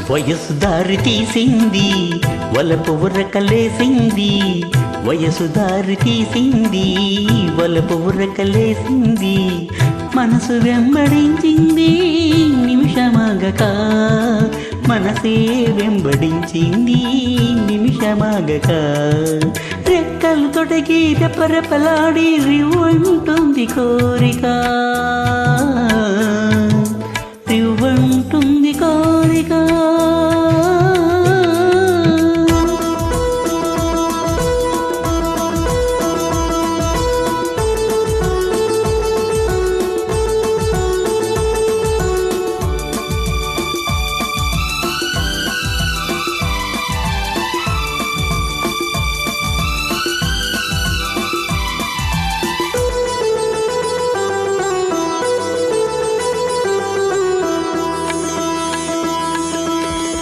వయసు దారి తీసింది వలపు ఉరకలేసింది వయసు దారి తీసింది వలపు ఉరకలేసింది మనసు వెంబడించింది నిమిషమాగక మనసే వెంబడించింది నిమిషమాగక రెక్కలు తొడగి రెపరెపలాడి రివ్వంటుంది కోరిక రివ్వంటుంది కోరిక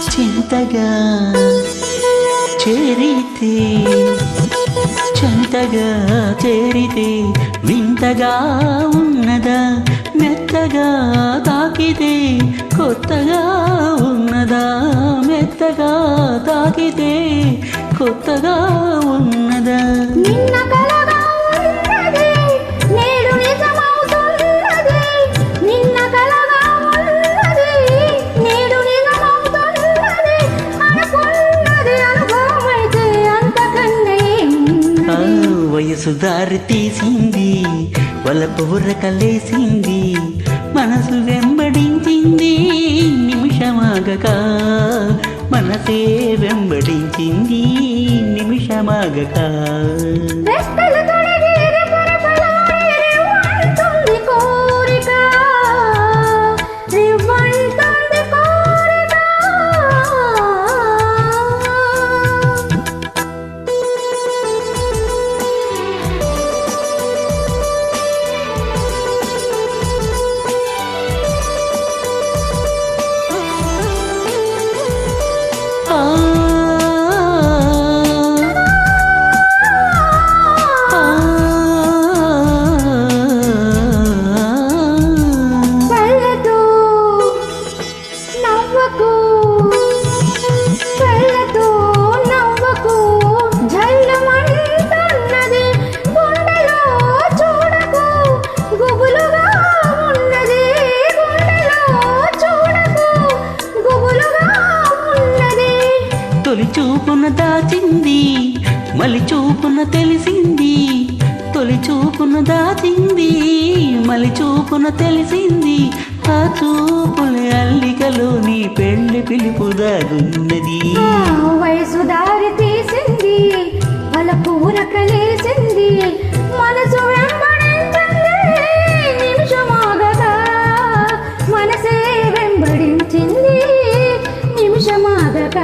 చింతగా చేరితే చింతగా చేరితే వింతగా ఉన్నదా మెత్తగా తాకితే కొత్తగా ఉన్నదా మెత్తగా తాకితే కొత్తగా ఉన్నదా నిన్న కలగా ఉన్నది నేడు నిజమవుతున్నది నిన్న కలగా ఉన్నది నేడు నిజమవుతున్నది అనుకున్నది అనుభవమైతే అంతకన్నా ఏమున్నది వయసు దారి తీసింది వలపు ఉరకలేసింది మనసు వెంబడించింది నిమిషమాగక మనసే వెంబడించింది నిమిషమాగక రెక్కలు తొడిగి రెపరెపలాడి రివ్వంటుంది కోరిక రివ్వంటుంది కోరిక కళ్ళతో నవ్వకు కళ్ళతో నవ్వకు జల్లమంటున్నది గుండెలో చూడకు గుబులుగా ఉన్నది గుండెలో చూడకు గుబులుగా ఉన్నది తొలి చూపున దాచింది మలి చూపున తెలిసింది తొలి చూపున దాచింది మలి చూపున తెలిసింది ఆ చూపుల అల్లికలో నీ పెళ్లి పిలుపు దాగున్నది వయసు దారి తీసింది వలపు ఉరకలేసింది మనసు వెంబడించింది నిమిషమాగక మనసే వెంబడించింది నిమిషమాగక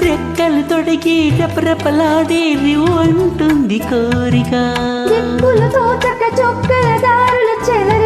రెక్కలు తొడిగి రెపరెపలాడి రివ్వంటుంది కోరిక దిక్కులతో చక్క చొక్కల దారుల చెలరి